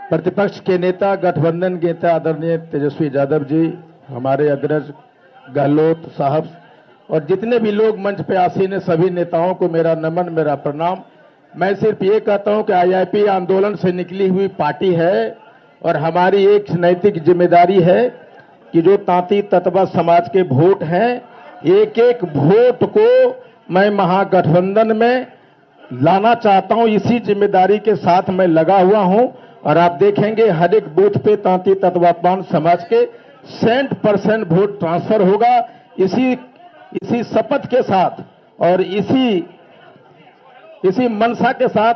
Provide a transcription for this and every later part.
प्रतिपक्ष के नेता, गठबंधन के नेता आदरणीय तेजस्वी यादव जी, हमारे अग्रज गहलोत साहब और जितने भी लोग मंच पे आसीन हैं, सभी नेताओं को मेरा नमन, मेरा प्रणाम। मैं सिर्फ ये कहता हूं कि आईआईपी आंदोलन से निकली हुई पार्टी है और हमारी एक नैतिक जिम्मेदारी है कि जो तांती ततवा समाज के वोट हैं, एक एक वोट को मैं महागठबंधन में लाना चाहता हूं। इसी जिम्मेदारी के साथ मैं लगा हुआ हूं और आप देखेंगे हर एक बूथ पे तांती तत्वापान समाज के 100% वोट ट्रांसफर होगा। इसी शपथ के साथ और इसी मनसा के साथ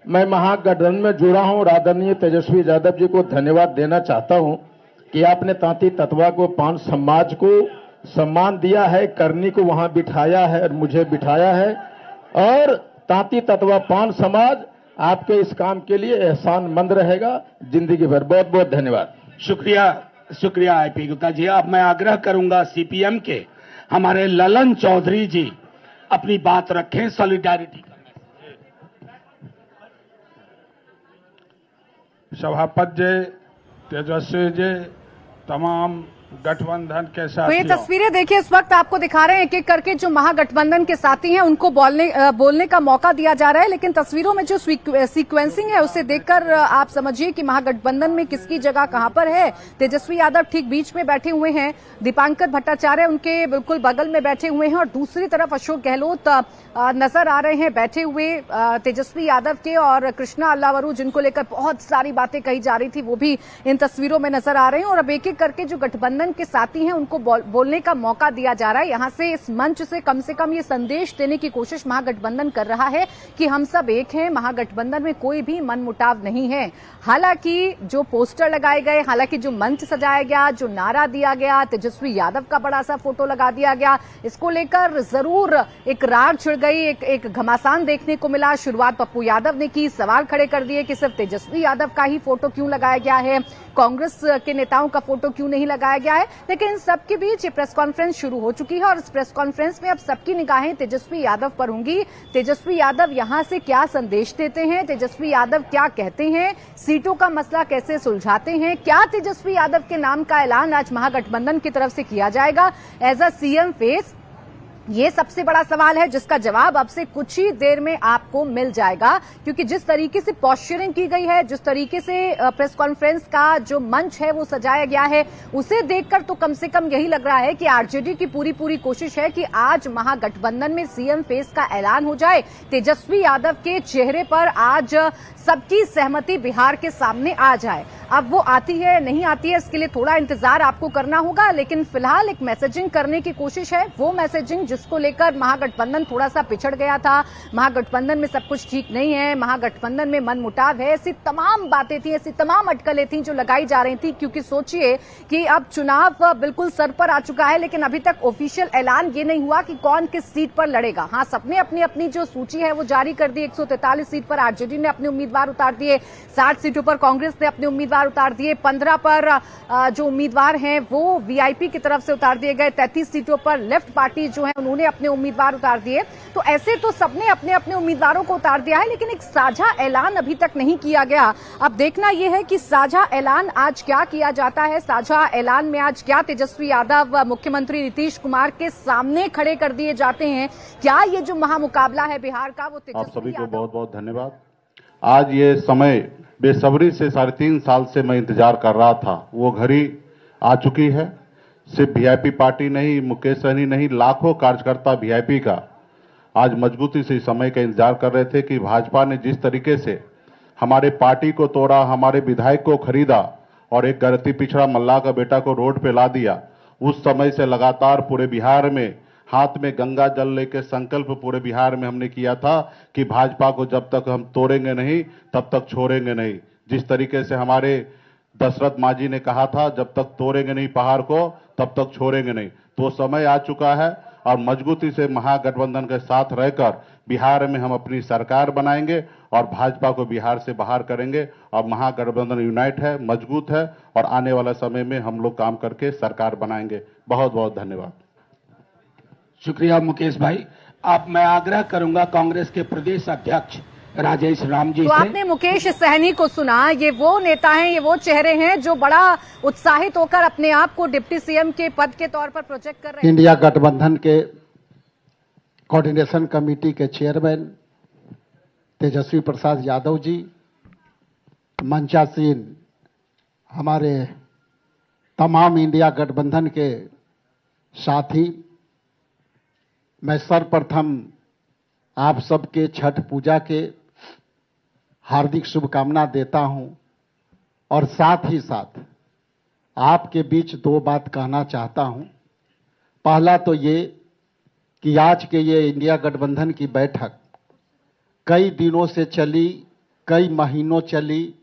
मैं महागठबंधन में जुड़ा हूं और आदरणीय तेजस्वी यादव जी को धन्यवाद देना चाहता हूं कि आपने तांती तत्वा को पान समाज को सम्मान दिया है, करनी को वहां बिठाया है और मुझे बिठाया है और तांती तत्वा पान समाज आपके इस काम के लिए एहसानमंद रहेगा जिंदगी भर। बहुत बहुत धन्यवाद। शुक्रिया आईपी गुप्ता जी। अब मैं आग्रह करूंगा सीपीएम के हमारे ललन चौधरी जी अपनी बात रखें सॉलिडारिटी का। सभापति जी, तेजस्वी जी, तमाम गठबंधन के साथ। तो ये तस्वीरें देखिए, इस वक्त आपको दिखा रहे हैं एक एक करके जो महागठबंधन के साथी हैं उनको बोलने का मौका दिया जा रहा है, लेकिन तस्वीरों में जो सीक्वेंसिंग है उसे देखकर आप समझिए कि महागठबंधन में किसकी जगह कहां पर है। तेजस्वी यादव ठीक बीच में बैठे हुए हैं, दीपांकर भट्टाचार्य उनके बिल्कुल बगल में बैठे हुए हैं और दूसरी तरफ अशोक गहलोत नजर आ रहे हैं बैठे हुए तेजस्वी यादव के, और कृष्णा अल्लावरू जिनको लेकर बहुत सारी बातें कही जा रही थी वो भी इन तस्वीरों में नजर आ रहे हैं। और अब एक एक करके जो गठबंधन के साथी हैं उनको बोलने का मौका दिया जा रहा है। यहां से इस मंच से कम ये संदेश देने की कोशिश महागठबंधन कर रहा है कि हम सब एक हैं, महागठबंधन में कोई भी मनमुटाव नहीं है। हालांकि जो पोस्टर लगाए गए, हालांकि जो मंच सजाया गया, जो नारा दिया गया, तेजस्वी यादव का बड़ा सा फोटो लगा दिया गया, इसको लेकर जरूर एक राग छिड़ गई, एक घमासान देखने को मिला। शुरुआत पप्पू यादव ने की, सवाल खड़े कर दिए कि सिर्फ तेजस्वी यादव का ही फोटो क्यों लगाया गया है, कांग्रेस के नेताओं का फोटो क्यों नहीं लगाया गया है। लेकिन इन सबके बीच ये प्रेस कॉन्फ्रेंस शुरू हो चुकी है और इस प्रेस कॉन्फ्रेंस में अब सबकी निगाहें तेजस्वी यादव पर होंगी। तेजस्वी यादव यहां से क्या संदेश देते हैं, तेजस्वी यादव क्या कहते हैं, सीटों का मसला कैसे सुलझाते हैं, क्या तेजस्वी यादव के नाम का ऐलान आज महागठबंधन की तरफ से किया जाएगा एज अ सीएम फेस। ये सबसे बड़ा सवाल है जिसका जवाब अब से कुछ ही देर में आपको मिल जाएगा, क्योंकि जिस तरीके से पॉस्चरिंग की गई है, जिस तरीके से प्रेस कॉन्फ्रेंस का जो मंच है वो सजाया गया है, उसे देखकर तो कम से कम यही लग रहा है कि आरजेडी की पूरी कोशिश है कि आज महागठबंधन में सीएम फेस का ऐलान हो जाए। तेजस्वी यादव के चेहरे पर आज सबकी सहमति बिहार के सामने आ जाए। अब वो आती है नहीं आती है इसके लिए थोड़ा इंतजार आपको करना होगा, लेकिन फिलहाल एक मैसेजिंग करने की कोशिश है, वो मैसेजिंग जिसको लेकर महागठबंधन थोड़ा सा पिछड़ गया था, महागठबंधन में सब कुछ ठीक नहीं है, महागठबंधन में मनमुटाव है, ऐसी तमाम बातें थी, ऐसी तमाम अटकलें थी जो लगाई जा रही थी। क्योंकि सोचिए कि अब चुनाव बिल्कुल सर पर आ चुका है, लेकिन अभी तक ऑफिशियल ऐलान ये नहीं हुआ कि कौन किस सीट पर लड़ेगा। हाँ, सबने अपनी अपनी जो सूची है वो जारी कर दी। 143 सीट पर आरजेडी ने अपने उम्मीदवार उतार दिए, 60 सीटों पर कांग्रेस ने अपने उम्मीदवार उतार दिए, 15 पर जो उम्मीदवार हैं वो वीआईपी की तरफ से उतार दिए गए, 33 सीटों पर लेफ्ट पार्टी जो है उन्होंने अपने उम्मीदवार उतार दिए। तो ऐसे तो सबने अपने अपने उम्मीदवारों को उतार दिया है, लेकिन एक साझा ऐलान अभी तक नहीं किया गया। अब देखना यह है कि साझा ऐलान आज क्या किया जाता है, साझा ऐलान में आज क्या तेजस्वी यादव मुख्यमंत्री नीतीश कुमार के सामने खड़े कर दिए जाते हैं। क्या ये जो महामुकाबला है बिहार का वो तेजस्वी, आप सभी को बहुत बहुत धन्यवाद। आज ये समय बेसब्री से 3.5 साल से मैं इंतजार कर रहा था, वो घड़ी आ चुकी है। सिर्फ वीआईपी पार्टी नहीं, मुकेश सहनी नहीं, लाखों कार्यकर्ता वीआईपी का आज मजबूती से इस समय का इंतजार कर रहे थे कि भाजपा ने जिस तरीके से हमारे पार्टी को तोड़ा, हमारे विधायक को खरीदा और एक गलती पिछड़ा मल्लाह का बेटा को रोड पे ला दिया, उस समय से लगातार पूरे बिहार में हाथ में गंगा जल लेके संकल्प पूरे बिहार में हमने किया था कि भाजपा को जब तक हम तोड़ेंगे नहीं तब तक छोड़ेंगे नहीं। जिस तरीके से हमारे दशरथ मांझी ने कहा था, जब तक तोड़ेंगे नहीं पहाड़ को तब तक छोड़ेंगे नहीं, तो समय आ चुका है और मजबूती से महागठबंधन के साथ रहकर बिहार में हम अपनी सरकार बनाएंगे और भाजपा को बिहार से बाहर करेंगे। और महागठबंधन यूनाइट है, मजबूत है और आने वाला समय में हम लोग काम करके सरकार बनाएंगे। बहुत बहुत धन्यवाद। शुक्रिया मुकेश भाई। अब मैं आग्रह करूंगा कांग्रेस के प्रदेश अध्यक्ष राजेश राम जी तो से। आपने मुकेश सहनी को सुना। ये वो नेता हैं, ये वो चेहरे हैं जो बड़ा उत्साहित होकर अपने आप को डिप्टी सीएम के पद के तौर पर प्रोजेक्ट कर रहे हैं। इंडिया गठबंधन के कोऑर्डिनेशन कमेटी के चेयरमैन तेजस्वी प्रसाद यादव जी, मंचासीन हमारे तमाम इंडिया गठबंधन के साथी, मैं सर्वप्रथम आप सबके छठ पूजा के हार्दिक शुभकामना देता हूं और साथ ही साथ आपके बीच दो बात कहना चाहता हूं। पहला तो ये कि आज के ये इंडिया गठबंधन की बैठक कई दिनों से चली, कई महीनों चली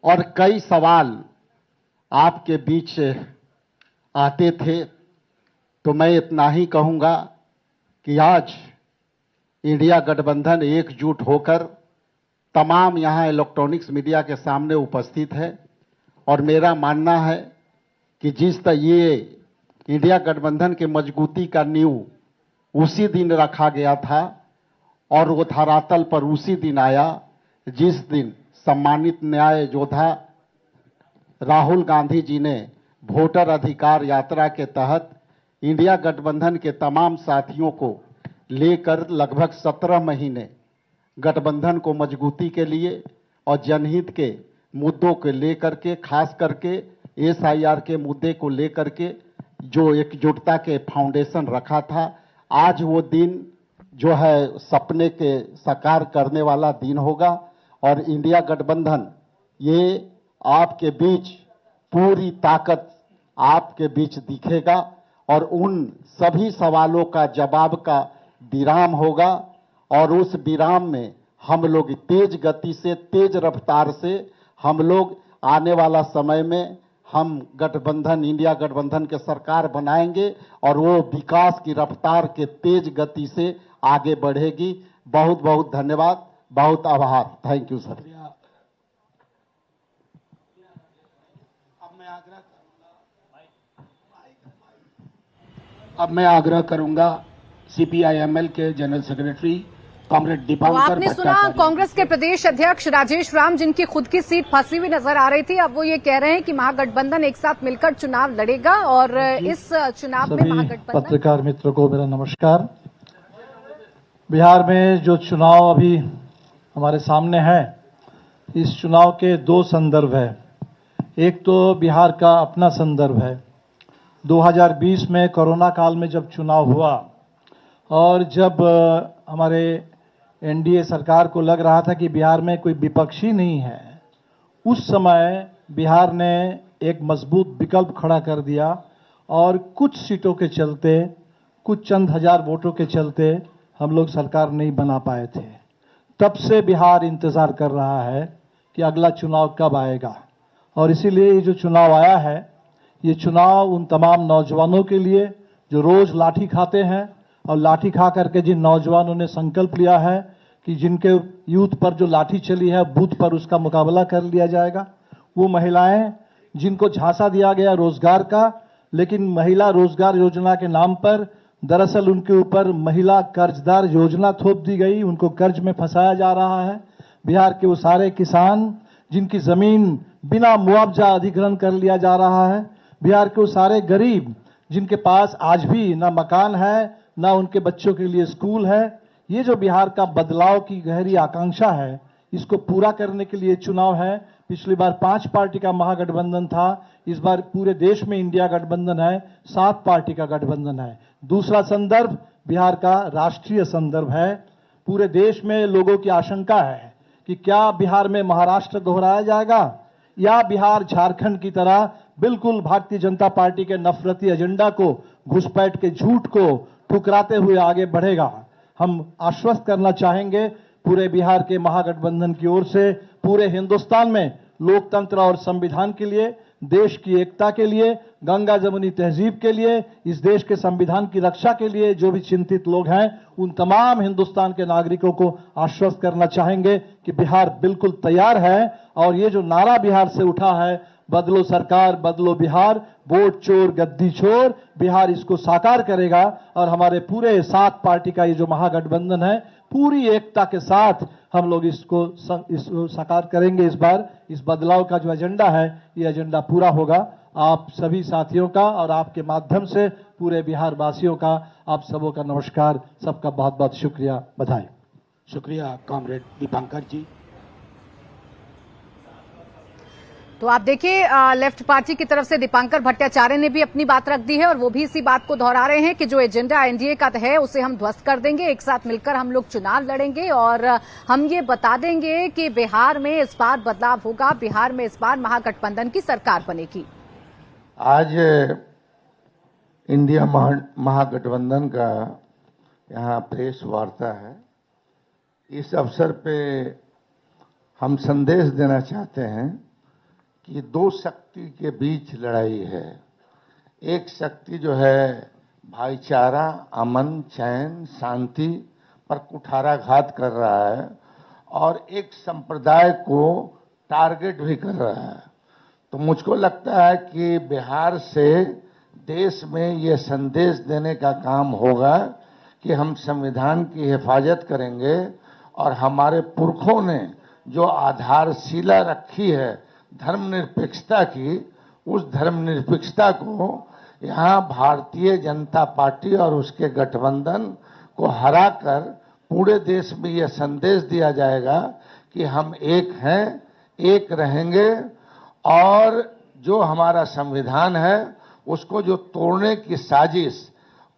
और कई सवाल आपके बीच आते थे। तो मैं इतना ही कहूंगा कि आज इंडिया गठबंधन एकजुट होकर तमाम यहां इलेक्ट्रॉनिक्स मीडिया के सामने उपस्थित है और मेरा मानना है कि जिस तरह ये इंडिया गठबंधन के मजबूती का नींव उसी दिन रखा गया था और वो धरातल पर उसी दिन आया जिस दिन सम्मानित न्याय योद्धा राहुल गांधी जी ने वोटर अधिकार यात्रा के तहत इंडिया गठबंधन के तमाम साथियों को लेकर लगभग 17 महीने गठबंधन को मजबूती के लिए और जनहित के मुद्दों को लेकर के, खास करके SIR के मुद्दे को लेकर के जो एकजुटता के फाउंडेशन रखा था, आज वो दिन जो है सपने के साकार करने वाला दिन होगा और इंडिया गठबंधन ये आपके बीच पूरी ताकत आपके बीच दिखेगा और उन सभी सवालों का जवाब का विराम होगा और उस विराम में हम लोग तेज गति से, तेज रफ्तार से हम लोग आने वाला समय में हम गठबंधन, इंडिया गठबंधन के सरकार बनाएंगे और वो विकास की रफ्तार के तेज गति से आगे बढ़ेगी। बहुत बहुत धन्यवाद, बहुत आभार। Thank you sir. अब मैं आग्रह करूंगा CPI-ML के जनरल सेक्रेटरी कॉमरेड तो दीपांकर आपने सुना भट्टाचार्य। कांग्रेस के प्रदेश अध्यक्ष राजेश राम, जिनकी खुद की सीट फंसी हुई नजर आ रही थी। अब वो ये कह रहे हैं कि महागठबंधन एक साथ मिलकर चुनाव लड़ेगा और इस चुनाव में महागठबंधन। पत्रकार मित्रों को मेरा नमस्कार। बिहार में जो चुनाव अभी हमारे सामने है, इस चुनाव के दो संदर्भ है। एक तो बिहार का अपना संदर्भ है। 2020 में कोरोना काल में जब चुनाव हुआ और जब हमारे NDA सरकार को लग रहा था कि बिहार में कोई विपक्षी नहीं है, उस समय बिहार ने एक मजबूत विकल्प खड़ा कर दिया और कुछ सीटों के चलते, कुछ चंद हजार वोटों के चलते हम लोग सरकार नहीं बना पाए थे। तब से बिहार इंतजार कर रहा है कि अगला चुनाव कब आएगा और इसीलिए ये जो चुनाव आया है, ये चुनाव उन तमाम नौजवानों के लिए जो रोज लाठी खाते हैं और लाठी खा करके जिन नौजवानों ने संकल्प लिया है कि जिनके यूथ पर जो लाठी चली है बूथ पर उसका मुकाबला कर लिया जाएगा। वो महिलाएं जिनको झांसा दिया गया रोजगार का, लेकिन महिला रोजगार योजना के नाम पर दरअसल उनके ऊपर महिला कर्जदार योजना थोप दी गई, उनको कर्ज में फंसाया जा रहा है। बिहार के वो सारे किसान जिनकी जमीन बिना मुआवजा अधिग्रहण कर लिया जा रहा है, बिहार के वो सारे गरीब जिनके पास आज भी ना मकान है, ना उनके बच्चों के लिए स्कूल है। ये जो बिहार का बदलाव की गहरी आकांक्षा है, इसको पूरा करने के लिए चुनाव है। पिछली बार 5 पार्टी का महागठबंधन था, इस बार पूरे देश में इंडिया गठबंधन है, 7 पार्टी का गठबंधन है। दूसरा संदर्भ बिहार का राष्ट्रीय संदर्भ है। पूरे देश में लोगों की आशंका है कि क्या बिहार में महाराष्ट्र दोहराया जाएगा या बिहार झारखंड की तरह बिल्कुल भारतीय जनता पार्टी के नफरती एजेंडा को, घुसपैठ के झूठ को ठुकराते हुए आगे बढ़ेगा। हम आश्वस्त करना चाहेंगे पूरे बिहार के महागठबंधन की ओर से, पूरे हिंदुस्तान में लोकतंत्र और संविधान के लिए, देश की एकता के लिए, गंगा जमुनी तहजीब के लिए, इस देश के संविधान की रक्षा के लिए जो भी चिंतित लोग हैं, उन तमाम हिंदुस्तान के नागरिकों को आश्वस्त करना चाहेंगे कि बिहार बिल्कुल तैयार है। और ये जो नारा बिहार से उठा है, बदलो सरकार बदलो बिहार, वोट चोर गद्दी छोर, बिहार इसको साकार करेगा और हमारे पूरे 7 पार्टी का ये जो महागठबंधन है पूरी एकता के साथ हम लोग इसको साकार करेंगे। इस बार इस बदलाव का जो एजेंडा है, ये एजेंडा पूरा होगा। आप सभी साथियों का और आपके माध्यम से पूरे बिहार वासियों का, आप सबों का नमस्कार, सबका बहुत बहुत शुक्रिया, बधाई। शुक्रिया कॉमरेड दीपांकर जी। तो आप देखिए, लेफ्ट पार्टी की तरफ से दीपांकर भट्टाचार्य ने भी अपनी बात रख दी है और वो भी इसी बात को दोहरा रहे हैं कि जो एजेंडा एनडीए का है उसे हम ध्वस्त कर देंगे, एक साथ मिलकर हम लोग चुनाव लड़ेंगे और हम ये बता देंगे कि बिहार में इस बार बदलाव होगा, बिहार में इस बार महागठबंधन की सरकार बनेगी। आज इंडिया महागठबंधन का यहाँ प्रेस वार्ता है। इस अवसर पे हम संदेश देना चाहते हैं कि दो शक्ति के बीच लड़ाई है। एक शक्ति जो है भाईचारा, अमन, चैन, शांति पर कुठाराघात कर रहा है और एक संप्रदाय को टारगेट भी कर रहा है। तो मुझको लगता है कि बिहार से देश में ये संदेश देने का काम होगा कि हम संविधान की हिफाजत करेंगे और हमारे पुरखों ने जो आधारशिला रखी है धर्मनिरपेक्षता की, उस धर्मनिरपेक्षता को यहाँ भारतीय जनता पार्टी और उसके गठबंधन को हराकर पूरे देश में यह संदेश दिया जाएगा कि हम एक हैं, एक रहेंगे और जो हमारा संविधान है उसको जो तोड़ने की साजिश,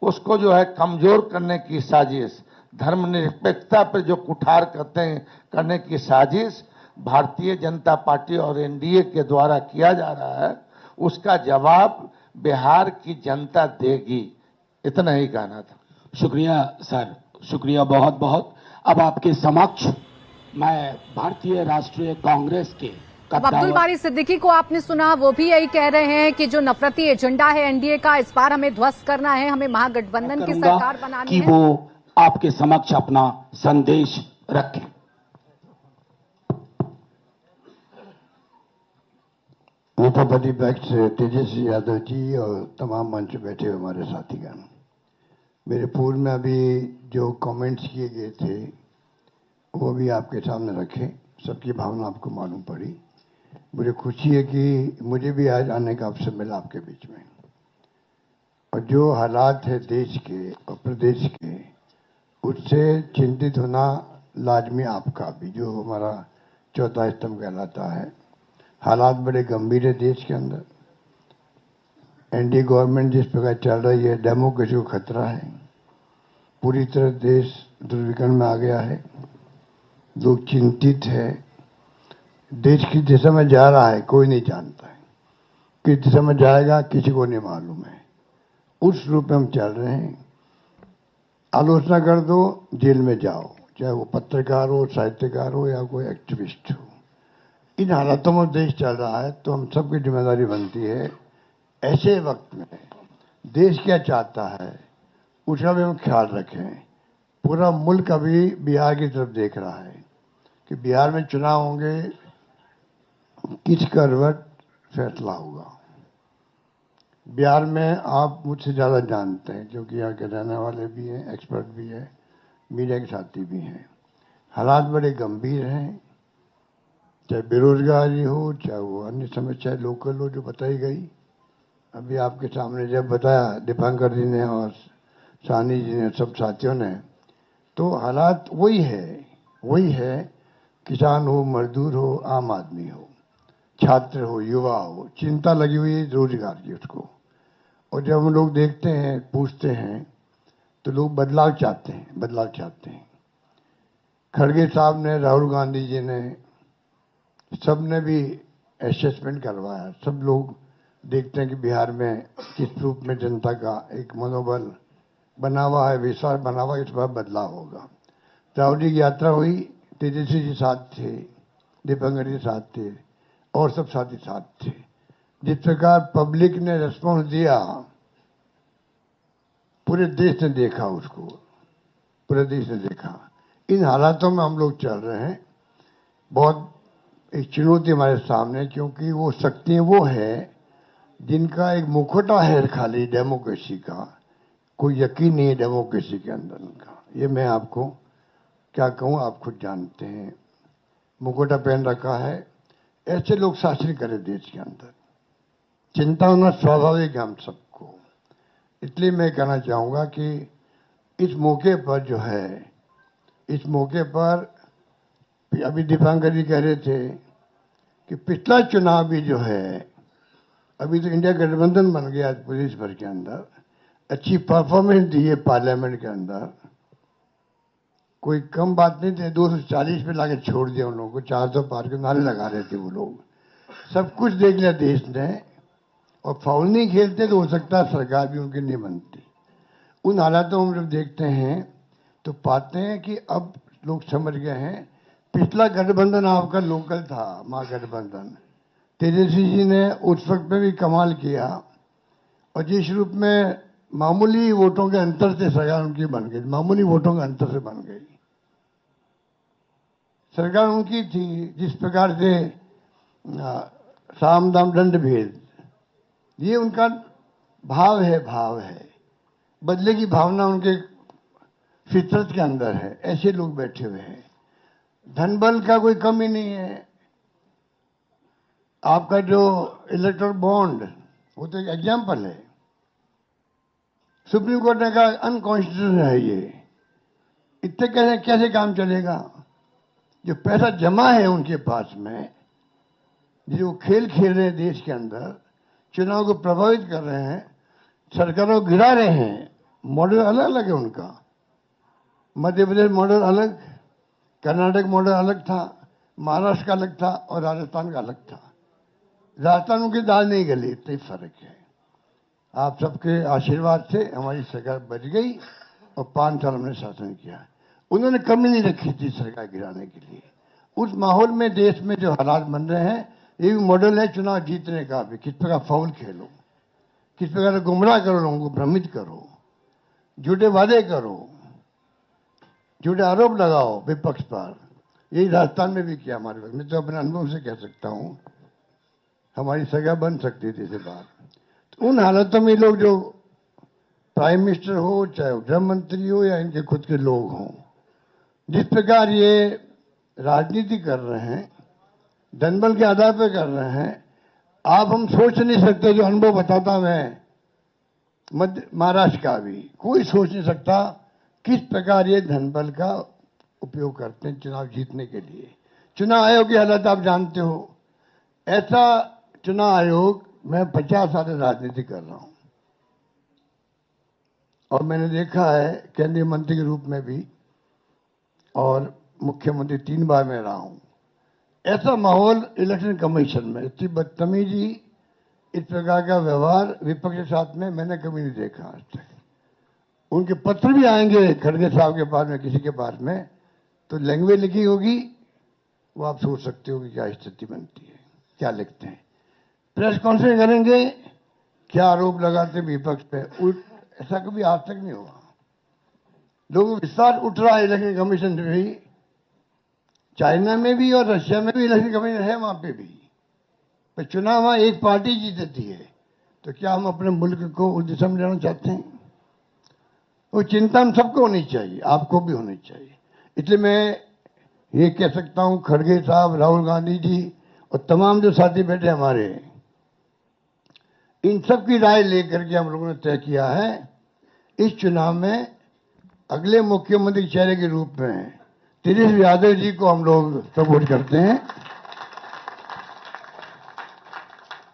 उसको जो है कमजोर करने की साजिश, धर्मनिरपेक्षता पर जो कुठार करने की साजिश भारतीय जनता पार्टी और एनडीए के द्वारा किया जा रहा है, उसका जवाब बिहार की जनता देगी। इतना ही कहना था। शुक्रिया सर, शुक्रिया बहुत बहुत। अब आपके समक्ष मैं भारतीय राष्ट्रीय कांग्रेस के अब अब्दुल बारी सिद्दीकी को आपने सुना, वो भी यही कह रहे हैं कि जो नफरती एजेंडा है एनडीए का, इस बार हमें ध्वस्त करना है, हमें महागठबंधन की सरकार बनानी है। कि वो आपके समक्ष अपना संदेश रखें। नेता प्रतिपक्ष तेजस्वी यादव जी और तमाम मंच बैठे हुए हमारे साथीगण, मेरे पूर्व में अभी जो कमेंट्स किए गए थे वो भी आपके सामने रखे। सबकी भावना आपको मालूम पड़ी। मुझे खुशी है कि मुझे भी आज आने का अवसर मिला आपके बीच में। और जो हालात है देश के और प्रदेश के, उससे चिंतित होना लाजमी आपका भी, जो हमारा चौथा स्तंभ कहलाता है। हालात बड़े गंभीर है देश के अंदर। एनडीए गवर्नमेंट जिस प्रकार चल रही है, डेमोक्रेसी को खतरा है। पूरी तरह देश दुर्विकर्ण में आ गया है। लोग चिंतित है। देश किस दिशा में जा रहा है कोई नहीं जानता है। किस दिशा में जाएगा किसी को नहीं मालूम है। उस रूप में हम चल रहे हैं। आलोचना कर दो, जेल में जाओ, चाहे वो पत्रकार हो, साहित्यकार हो या कोई एक्टिविस्ट हो। इन हालातों में देश चल रहा है, तो हम सबकी जिम्मेदारी बनती है ऐसे वक्त में देश क्या चाहता है उसका भी हम ख्याल रखें। पूरा मुल्क अभी बिहार की तरफ देख रहा है कि बिहार में चुनाव होंगे, किस करवट फैसला होगा। बिहार में आप मुझसे ज़्यादा जानते हैं क्योंकि यहाँ के रहने वाले भी हैं, एक्सपर्ट भी हैं, मीडिया के साथी भी हैं। हालात बड़े गंभीर हैं, चाहे बेरोजगारी हो, चाहे वो अन्य समस्या लोकल हो जो बताई गई। अभी आपके सामने जब बताया दीपांकर जी ने और सानी जी ने, सब साथियों ने, तो हालात वही है। किसान हो, मजदूर हो, आम आदमी हो, छात्र हो, युवा हो, चिंता लगी हुई है रोजगार की उसको। और जब हम लोग देखते हैं, पूछते हैं, तो लोग बदलाव चाहते हैं। खड़गे साहब ने, राहुल गांधी जी ने, सब ने भी असेसमेंट करवाया। सब लोग देखते हैं कि बिहार में किस रूप में जनता का एक मनोबल बना हुआ है, विश्वास बना हुआ है, इस बार बदलाव होगा। राहुल जी की यात्रा हुई, तेजस्वी जी साथ थे, दीपांकर जी साथ थे और सब साथी साथ थे। जिस प्रकार पब्लिक ने रेस्पॉन्स दिया, पूरे देश ने देखा उसको, पूरे देश ने देखा। इन हालातों में हम लोग चल रहे हैं। बहुत एक चुनौती हमारे सामने, क्योंकि वो शक्तियां वो है जिनका एक मुखौटा है खाली डेमोक्रेसी का, कोई यकीन नहीं है डेमोक्रेसी के अंदर उनका। ये मैं आपको क्या कहूँ, आप खुद जानते हैं। मुकुटा पहन रखा है, ऐसे लोग शासन करें देश के अंदर, चिंता होना स्वाभाविक है हम सबको। इसलिए मैं कहना चाहूँगा कि इस मौके पर जो है, इस मौके पर अभी दीपांकर जी कह रहे थे कि पिछला चुनाव भी जो है, अभी तो इंडिया गठबंधन बन गया प्रदेश भर के अंदर, अच्छी परफॉर्मेंस दी है पार्लियामेंट के अंदर, कोई कम बात नहीं थी। 240 पे लाके छोड़ दिया उन लोगों को, 400 पार के नारे लगा रहे थे वो लोग। सब कुछ देख लिया देश ने, और फाउल नहीं खेलते तो हो सकता है सरकार भी उनकी नहीं बनती। उन हालातों में जब देखते हैं तो पाते हैं कि अब लोग समझ गए हैं। पिछला गठबंधन आपका लोकल था, महागठबंधन, तेजस्वी जी ने उस वक्त में भी कमाल किया, और जिस रूप में मामूली वोटों के अंतर से सरकार उनकी बन गई, मामूली वोटों के अंतर से बन गई सरकार उनकी थी। जिस प्रकार से साम दाम दंड भेद, ये उनका भाव है, बदले की भावना उनके फितरत के अंदर है। ऐसे लोग बैठे हुए हैं, धन बल का कोई कमी नहीं है। आपका जो इलेक्ट्रल बॉन्ड, वो तो एक एग्जाम्पल है। सुप्रीम कोर्ट ने कहा अनकॉन्स्टिट्यूशनल है ये, इतने कैसे काम चलेगा। जो पैसा जमा है उनके पास में, जो खेल खेल रहे हैं देश के अंदर, चुनाव को प्रभावित कर रहे हैं, सरकारों को गिरा रहे हैं। मॉडल अलग अलग है उनका। मध्य प्रदेश मॉडल अलग, कर्नाटक मॉडल अलग था, महाराष्ट्र का अलग था, और राजस्थान का अलग था। राजस्थान उनकी दाल नहीं गली, इतना ही फर्क है। आप सबके आशीर्वाद से हमारी सरकार बच गई, और 5 साल हमने शासन किया। उन्होंने कमी नहीं रखी थी सरकार गिराने के लिए। उस माहौल में देश में जो हालात बन रहे हैं, ये भी मॉडल है चुनाव जीतने का भी। किस प्रकार फाउल खेलो, किस प्रकार गुमराह करो, लोगों को भ्रमित करो, झूठे वादे करो, झूठे आरोप लगाओ विपक्ष पर। यही राजस्थान में भी किया हमारे वक्त। मैं तो अपने अनुभव से कह सकता हूं, हमारी सरकार बन सकती थी इसे बात। तो उन हालातों में लोग, जो प्राइम मिनिस्टर हो, चाहे गृह मंत्री हो, या इनके खुद के लोग हों, जिस प्रकार ये राजनीति कर रहे हैं, जनबल के आधार पर कर रहे हैं, आप हम सोच नहीं सकते। जो अनुभव बताता मैं मध्य महाराष्ट्र का भी, कोई सोच नहीं सकता किस प्रकार ये धनबल का उपयोग करते हैं चुनाव जीतने के लिए। चुनाव आयोग की हालत आप जानते हो। ऐसा चुनाव आयोग, मैं 50 साल से राजनीति कर रहा हूं, और मैंने देखा है केंद्रीय मंत्री के रूप में भी, और मुख्यमंत्री 3 बार में रहा हूं। ऐसा माहौल इलेक्शन कमीशन में, इतनी बदतमीजी, इस प्रकार का व्यवहार विपक्ष के साथ में मैंने कभी नहीं देखा आज तक। उनके पत्र भी आएंगे खड़गे साहब के पास में, किसी के पास में, तो लैंग्वेज लिखी होगी, वो आप सोच सकते हो कि क्या स्थिति बनती है, क्या लिखते हैं। प्रेस कॉन्फ्रेंस करेंगे, क्या आरोप लगाते विपक्ष पे, ऐसा कभी आज तक नहीं हुआ। लोगों को विश्वास उठ रहा है इलेक्शन कमीशन से भी। चाइना में भी और रशिया में भी इलेक्शन कमीशन है, वहां पे भी। पर चुनाव वहां एक पार्टी जीतती है, तो क्या हम अपने मुल्क को उस दिशा में जाना चाहते हैं? वो चिंता हम सबको होनी चाहिए, आपको भी होनी चाहिए। इसलिए मैं ये कह सकता हूं, खड़गे साहब, राहुल गांधी जी, और तमाम जो साथी बैठे हमारे, इन सब की राय लेकर के हम लोगों ने तय किया है, इस चुनाव में अगले मुख्यमंत्री के चेहरे के रूप में तेजस्वी यादव जी को हम लोग सपोर्ट करते हैं।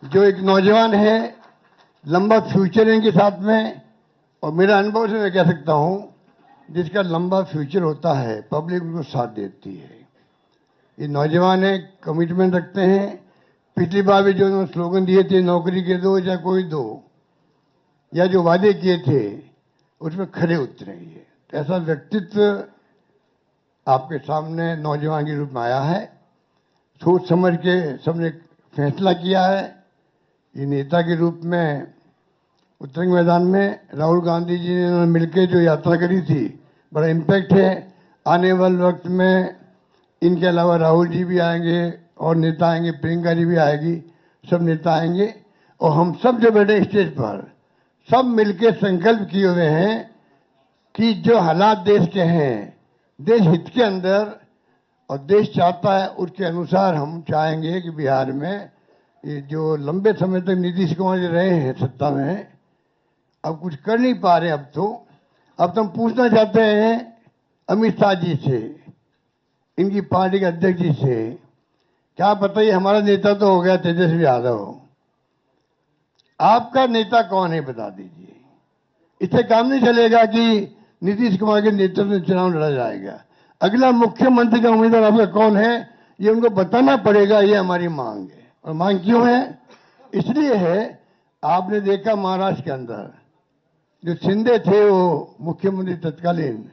जो एक नौजवान है, लंबा फ्यूचर है इनके साथ में, और मेरा अनुभव से मैं कह सकता हूं, जिसका लंबा फ्यूचर होता है, पब्लिक उनको साथ देती है। ये नौजवान है, कमिटमेंट रखते हैं। पिछली बार भी जो उन्होंने स्लोगन दिए थे, नौकरी के दो या कोई दो, या जो वादे किए थे, उसमें खरे उतरे। ये ऐसा व्यक्तित्व आपके सामने नौजवान के रूप में आया है। सोच समझ के सबने फैसला किया है। ये नेता के रूप में उत्तरंग मैदान में राहुल गांधी जी ने मिलकर जो यात्रा करी थी, बड़ा इम्पैक्ट है। आने वाले वक्त में इनके अलावा राहुल जी भी आएंगे, और नेता आएंगे, प्रियंका जी भी आएगी, सब नेता आएंगे, और हम सब जो बैठे स्टेज पर, सब मिलकर संकल्प किए हुए हैं कि जो हालात देश के हैं, देश हित के अंदर और देश चाहता है उसके अनुसार हम चाहेंगे कि बिहार में ये जो लंबे समय तक नीतीश कुमार जी रहे हैं सत्ता में, अब कुछ कर नहीं पा रहे। अब तो हम पूछना चाहते हैं अमित शाह जी से, इनकी पार्टी के अध्यक्ष जी से, क्या बताइए, हमारा नेता तो हो गया तेजस्वी यादव, आपका नेता कौन है बता दीजिए। इससे काम नहीं चलेगा कि नीतीश कुमार के नेतृत्व में चुनाव लड़ा जाएगा। अगला मुख्यमंत्री का उम्मीदवार आपका कौन है ये उनको बताना पड़ेगा, ये हमारी मांग है। और मांग क्यों है? इसलिए है, आपने देखा महाराष्ट्र के अंदर जो शिंदे थे वो मुख्यमंत्री तत्कालीन,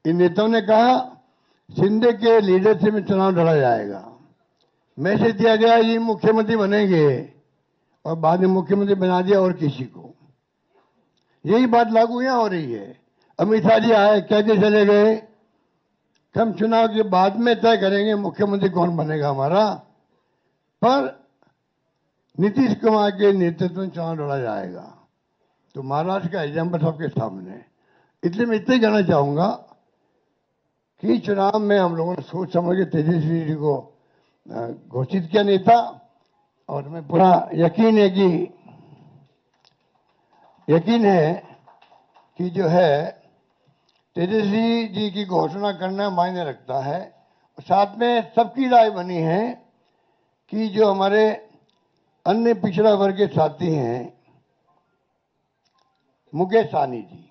इन नेताओं ने कहा शिंदे के लीडरशिप में चुनाव लड़ा जाएगा, मैसेज दिया गया ये मुख्यमंत्री बनेंगे और बाद में मुख्यमंत्री बना दिया और किसी को। यही बात लागू यहां हो रही है। अमित शाह जी आए, कहते चले गए हम चुनाव के बाद में तय करेंगे मुख्यमंत्री कौन बनेगा हमारा, पर नीतीश कुमार के नेतृत्व में चुनाव लड़ा जाएगा। तो महाराष्ट्र का एग्जाम्पल सबके सामने। इसलिए मैं इतना ही कहना चाहूंगा कि चुनाव में हम लोगों ने सोच समझ के तेजस्वी जी को घोषित किया नेता, और हमें पूरा यकीन है कि जो है तेजस्वी जी की घोषणा करना मायने रखता है। साथ में सबकी राय बनी है कि जो हमारे अन्य पिछड़ा वर्ग के साथी हैं, मुकेश सहनी जी,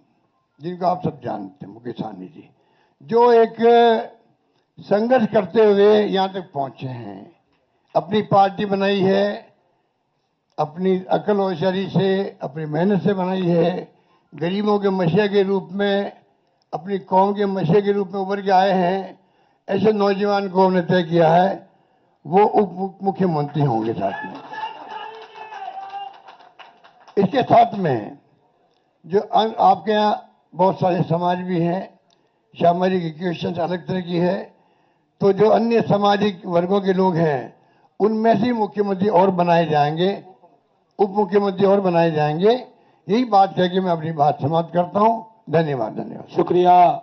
जिनको आप सब जानते हैं, मुकेश सहनी जी जो एक संघर्ष करते हुए यहां तक पहुंचे हैं, अपनी पार्टी बनाई है, अपनी अकल होशियारी से, अपनी मेहनत से बनाई है, गरीबों के मसीहा के रूप में, अपनी कौम के मसीहा के रूप में उभर के आए हैं। ऐसे नौजवान को हमने तय किया है वो उप मुख्यमंत्री होंगे। साथ में इसके साथ में जो आपके यहाँ बहुत सारे समाज भी हैं, सामाजिक इक्वेशन अलग तरह की है, तो जो अन्य सामाजिक वर्गों के लोग हैं उनमें से मुख्यमंत्री और बनाए जाएंगे, उप मुख्यमंत्री और बनाए जाएंगे। यही बात कह के मैं अपनी बात समाप्त करता हूं। धन्यवाद। शुक्रिया।